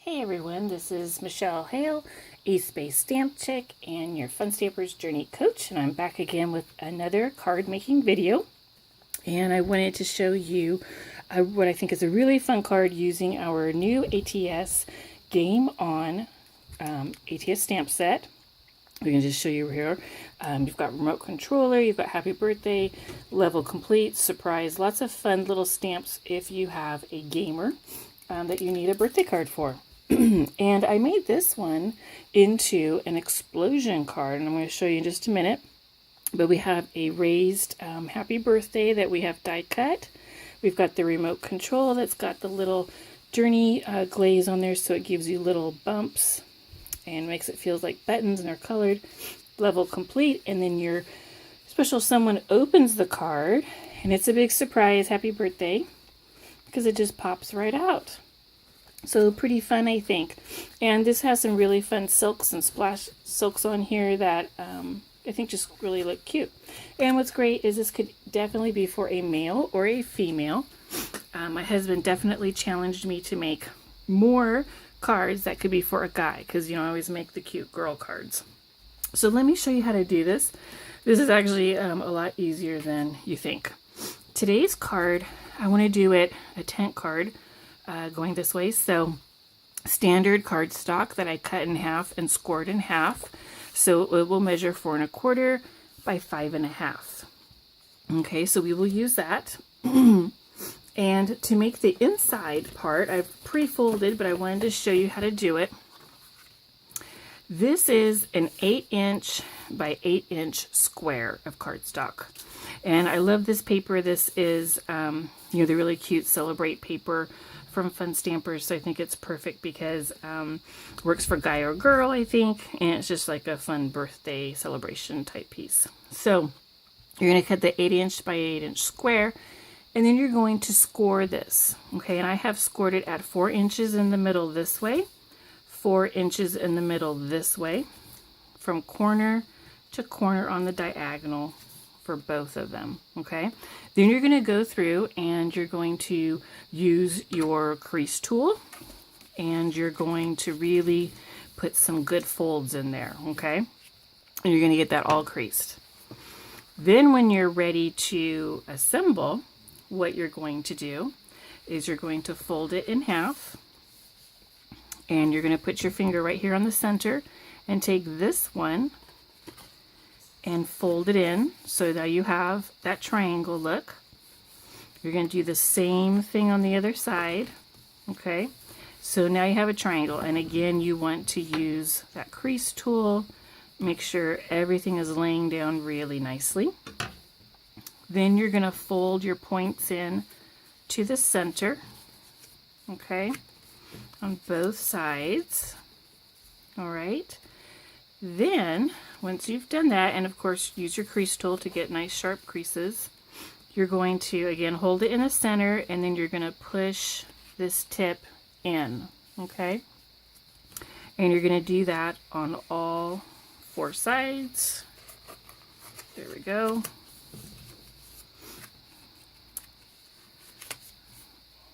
Hey everyone, this is Michelle Hale, a Space Stamp Chick and your Fun Stampers Journey Coach, and I'm back again with another card making video. And I wanted to show you what I think is a really fun card using our new ATS Game On ATS stamp set. We can just show you here. You've got remote controller, you've got happy birthday, level complete, surprise, lots of fun little stamps if you have a gamer that you need a birthday card for. And I made this one into an explosion card, and I'm going to show you in just a minute. But we have a raised happy birthday that we have die cut. We've got the remote control that's got the little journey glaze on there, so it gives you little bumps and makes it feel like buttons, and they're colored. Level complete, and then your special someone opens the card, and it's a big surprise happy birthday because it just pops right out. So pretty fun, I think. And this has some really fun silks and splash silks on here that I think just really look cute. And what's great is this could definitely be for a male or a female. My husband definitely challenged me to make more cards that could be for a guy, because I always make the cute girl cards. So let me show you how to do this. This is actually a lot easier than you think. Today's card, I want to do it a tent card. Going this way, so standard cardstock that I cut in half and scored in half, so it will measure 4 1/4 by 5 1/2. Okay, so we will use that. And to make the inside part, I've pre-folded, but I wanted to show you how to do it. This is an 8" by 8" square of cardstock, and I love this paper. This is the really cute Celebrate paper from Fun Stampers, so I think it's perfect because it works for guy or girl, I think, and it's just like a fun birthday celebration type piece. So you're going to cut the 8" by 8" square, and then you're going to score this. Okay, and I have scored it at 4 inches in the middle this way, 4 inches in the middle this way, from corner to corner on the diagonal for both of them. Okay, then you're going to go through and you're going to use your crease tool, and you're going to really put some good folds in there. Okay, and you're going to get that all creased. Then when you're ready to assemble, what you're going to do is you're going to fold it in half, and you're going to put your finger right here on the center and take this one and fold it in, so that you have that triangle look. You're going to do the same thing on the other side. Okay, so now you have a triangle, and again you want to use that crease tool. Make sure everything is laying down really nicely. Then you're going to fold your points in to the center, okay, on both sides. All right, then once you've done that, and of course use your crease tool to get nice sharp creases, you're going to again hold it in the center, and then you're going to push this tip in. Okay, and you're going to do that on all 4 sides. There we go.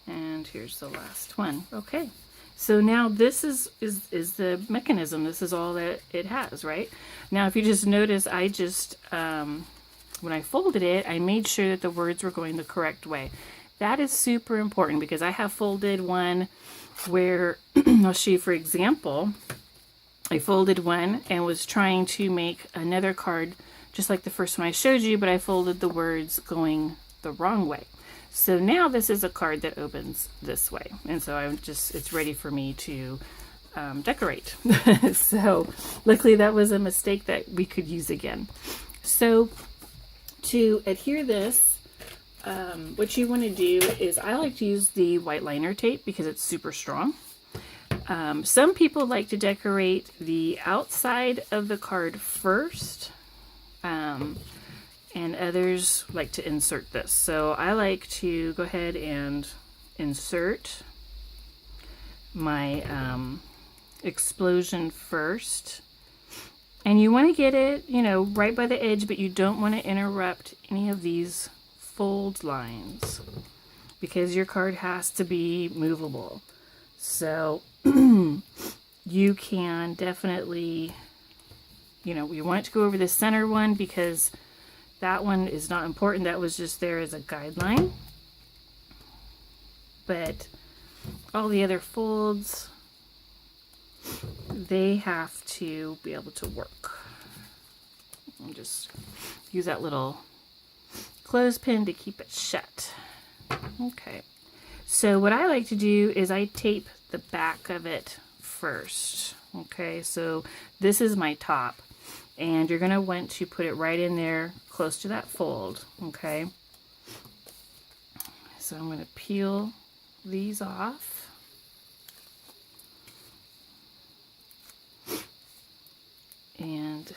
And here's the last one. Okay, so now this is the mechanism. This is all that it has, right? Now if you just notice, I just when I folded it, I made sure that the words were going the correct way. That is super important, because I have folded one where I'll show you, for example, I folded one and was trying to make another card just like the first one I showed you, but I folded the words going the wrong way. So now this is a card that opens this way, and so it's ready for me to decorate. So luckily that was a mistake that we could use again. So to adhere this, what you want to do is, I like to use the white liner tape because it's super strong. Some people like to decorate the outside of the card first, and others like to insert this. So I like to go ahead and insert my explosion first. And you want to get it, right by the edge, but you don't want to interrupt any of these fold lines, because your card has to be movable. So you can definitely, you know, we want to go over the center one because that one is not important. That was just there as a guideline. But all the other folds, they have to be able to work. I'll just use that little clothespin to keep it shut. Okay, so what I like to do is I tape the back of it first. Okay, so this is my top, and you're going to want to put it right in there close to that fold. Okay, so I'm going to peel these off. And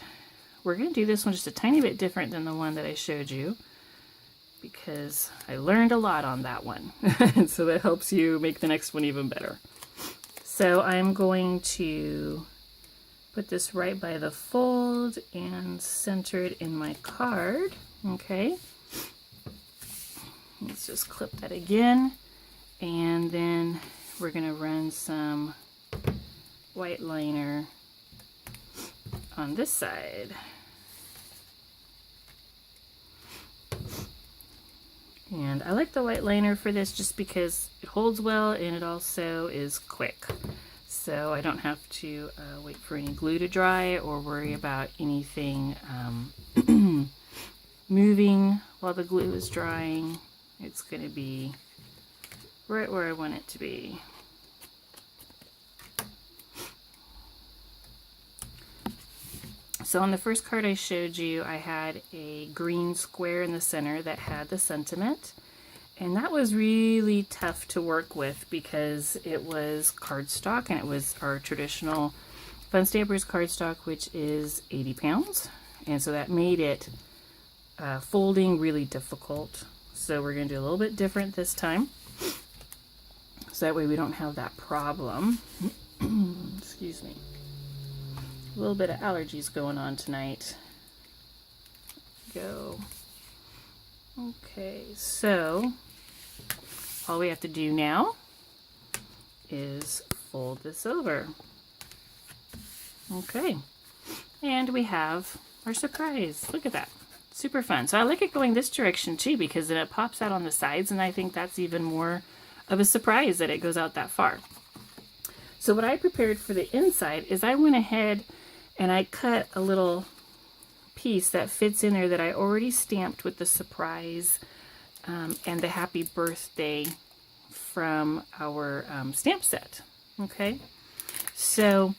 we're going to do this one just a tiny bit different than the one that I showed you, because I learned a lot on that one. And so that helps you make the next one even better. So I'm going to put this right by the fold and center it in my card. Okay. Let's just clip that again. And then we're going to run some white liner on this side. And I like the white liner for this just because it holds well and it also is quick. So I don't have to wait for any glue to dry or worry about anything moving while the glue is drying. It's going to be right where I want it to be. So on the first card I showed you, I had a green square in the center that had the sentiment, and that was really tough to work with because it was cardstock, and it was our traditional Fun Stampers cardstock, which is 80 pounds, and so that made it folding really difficult. So we're going to do a little bit different this time, so that way we don't have that problem. Excuse me. A little bit of allergies going on tonight. Go. Okay, so all we have to do now is fold this over. Okay, and we have our surprise. Look at that. Super fun. So I like it going this direction too, because then it pops out on the sides, and I think that's even more of a surprise that it goes out that far. So what I prepared for the inside is I went ahead and I cut a little piece that fits in there that I already stamped with the surprise and the happy birthday from our stamp set. Okay, so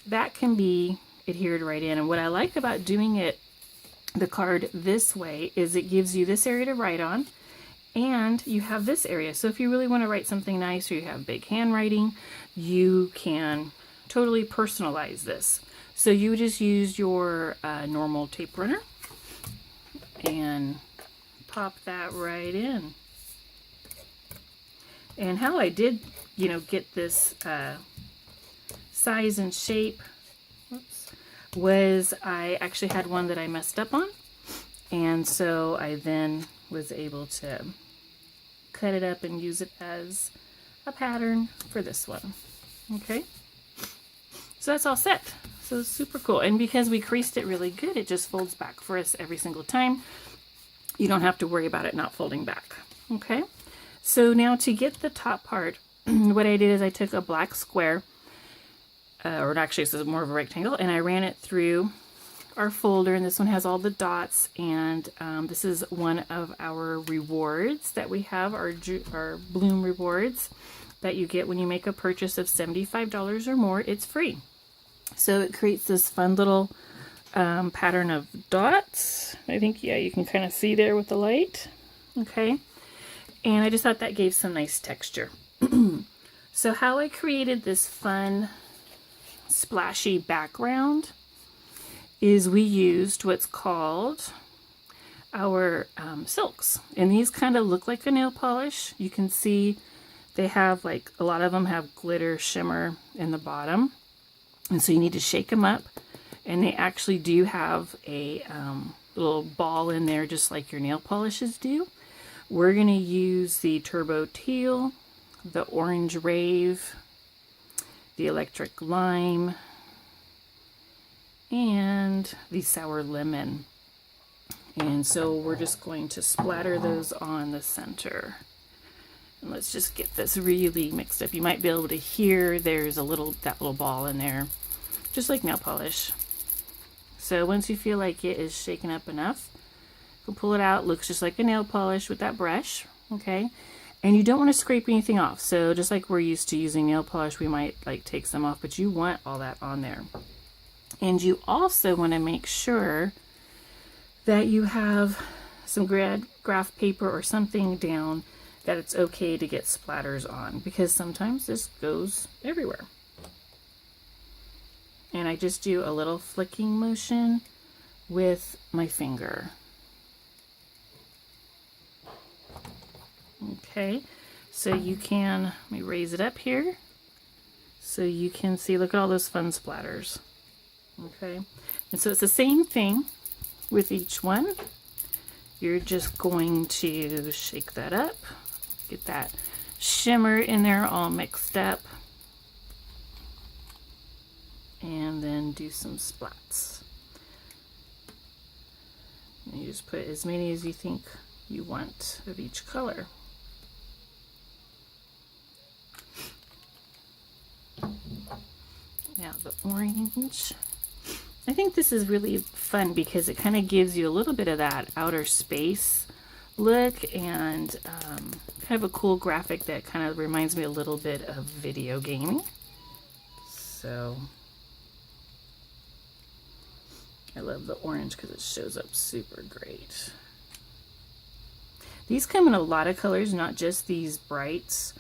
that can be adhered right in. And what I like about doing it, the card this way, is it gives you this area to write on, and you have this area. So if you really want to write something nice, or you have big handwriting, you can totally personalize this. So you just use your normal tape runner and pop that right in. And how I did, you know, get this size and shape, was I actually had one that I messed up on. And so I then was able to cut it up and use it as a pattern for this one. Okay, so that's all set. So it's super cool. And because we creased it really good, it just folds back for us every single time. You don't have to worry about it not folding back. Okay, so now to get the top part, what I did is I took a black square, or actually this is more of a rectangle, and I ran it through our folder, and this one has all the dots, and this is one of our rewards that we have, our Bloom rewards that you get when you make a purchase of $75 or more. It's free. So it creates this fun little pattern of dots. I think, yeah, you can kind of see there with the light. Okay, and I just thought that gave some nice texture. So how I created this fun splashy background is we used what's called our silks, and these kind of look like a nail polish. You can see they have, like, a lot of them have glitter shimmer in the bottom, and so you need to shake them up, and they actually do have a little ball in there just like your nail polishes do. We're going to use the Turbo Teal, the Orange Rave, the electric lime, and the sour lemon. And so we're just going to splatter those on the center. And let's just get this really mixed up. You might be able to hear there's that little ball in there, just like nail polish. So once you feel like it is shaken up enough, you'll pull it out. It looks just like a nail polish with that brush, okay? And you don't want to scrape anything off. So just like we're used to using nail polish, we might like take some off, but you want all that on there. And you also want to make sure that you have some graph paper or something down that it's okay to get splatters on, because sometimes this goes everywhere. And I just do a little flicking motion with my finger. Okay, so you can, let me raise it up here so you can see, look at all those fun splatters. Okay, and so it's the same thing with each one. You're just going to shake that up, get that shimmer in there all mixed up, and then do some splats. And you just put as many as you think you want of each color. Now the orange. I think this is really fun because it kind of gives you a little bit of that outer space look, and kind of a cool graphic that kind of reminds me a little bit of video gaming. So I love the orange because it shows up super great. These come in a lot of colors, not just these brights,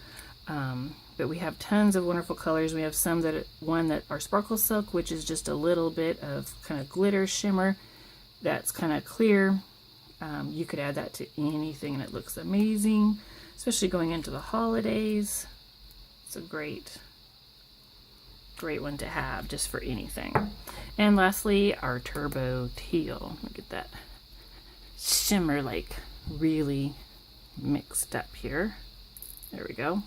but we have tons of wonderful colors. We have some that are sparkle silk, which is just a little bit of kind of glitter shimmer that's kind of clear. You could add that to anything and it looks amazing, especially going into the holidays. It's a great one to have just for anything. And lastly, our turbo teal. Look at that shimmer, like really mixed up here. There we go.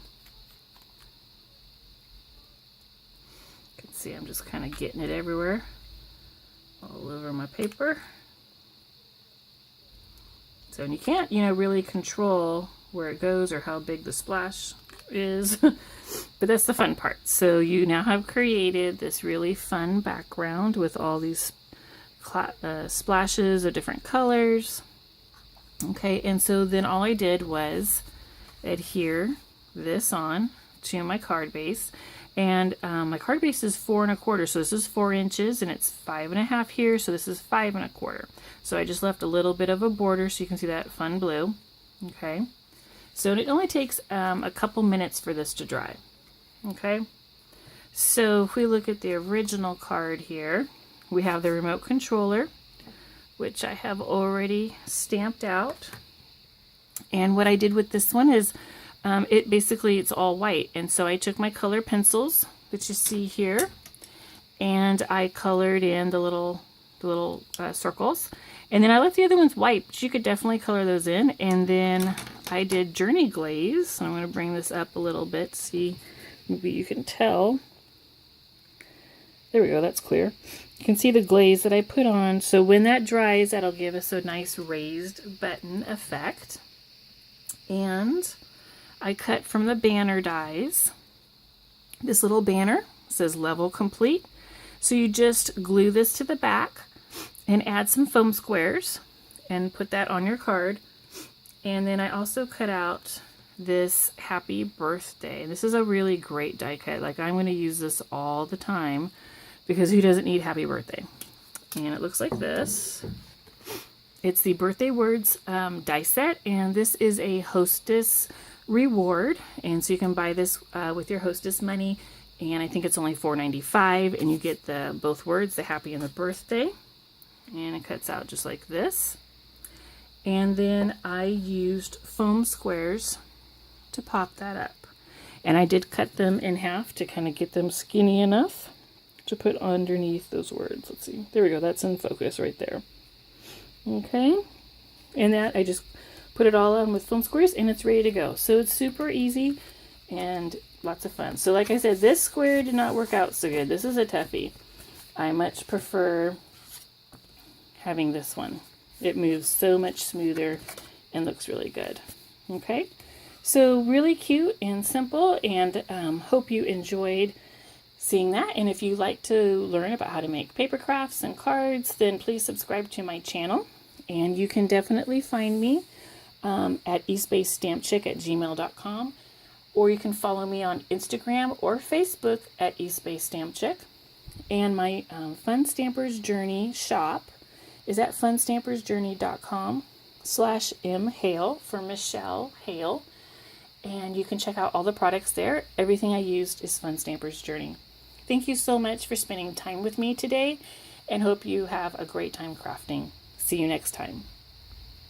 You can see I'm just kind of getting it everywhere, all over my paper. So, and you can't, really control where it goes or how big the splash is, but that's the fun part. So you now have created this really fun background with all these splashes of different colors. Okay, and so then all I did was adhere this on to my card base, and my card base is 4 1/4, so this is 4 inches, and it's 5 1/2 here, so this is 5 1/4. So I just left a little bit of a border so you can see that fun blue. Okay, so it only takes a couple minutes for this to dry. Okay, so if we look at the original card here, we have the remote controller, which I have already stamped out. And what I did with this one is it's all white, and so I took my color pencils that you see here, and I colored in the little circles, and then I left the other ones white, but you could definitely color those in. And then I did Journey Glaze, so I'm going to bring this up a little bit, see, maybe you can tell. There we go, that's clear. You can see the glaze that I put on, so when that dries, that'll give us a nice raised button effect. And I cut from the banner dies this little banner. It says level complete. So you just glue this to the back and add some foam squares and put that on your card. And then I also cut out this happy birthday. This is a really great die cut. Like, I'm going to use this all the time because who doesn't need happy birthday? And it looks like this. It's the Birthday Words die set, and this is a Hostess reward, and so you can buy this with your Hostess money, and I think it's only $4.95, and you get both words, the happy and the birthday, and it cuts out just like this. And then I used foam squares to pop that up, and I did cut them in half to kind of get them skinny enough to put underneath those words. Let's see, there we go, that's in focus right there. Okay, and that I just put it all on with foam squares, and it's ready to go. So it's super easy, and lots of fun. So like I said, this square did not work out so good. This is a toughie. I much prefer having this one. It moves so much smoother and looks really good. Okay, so really cute and simple, and hope you enjoyed seeing that. And if you'd like to learn about how to make paper crafts and cards, then please subscribe to my channel. And you can definitely find me at eastbaystampchick@gmail.com, or you can follow me on Instagram or Facebook at eastbaystampchick. And my Fun Stampers Journey shop is at funstampersjourney.com/mhale for Michelle Hale. And you can check out all the products there. Everything I used is Fun Stampers Journey. Thank you so much for spending time with me today, and hope you have a great time crafting. See you next time.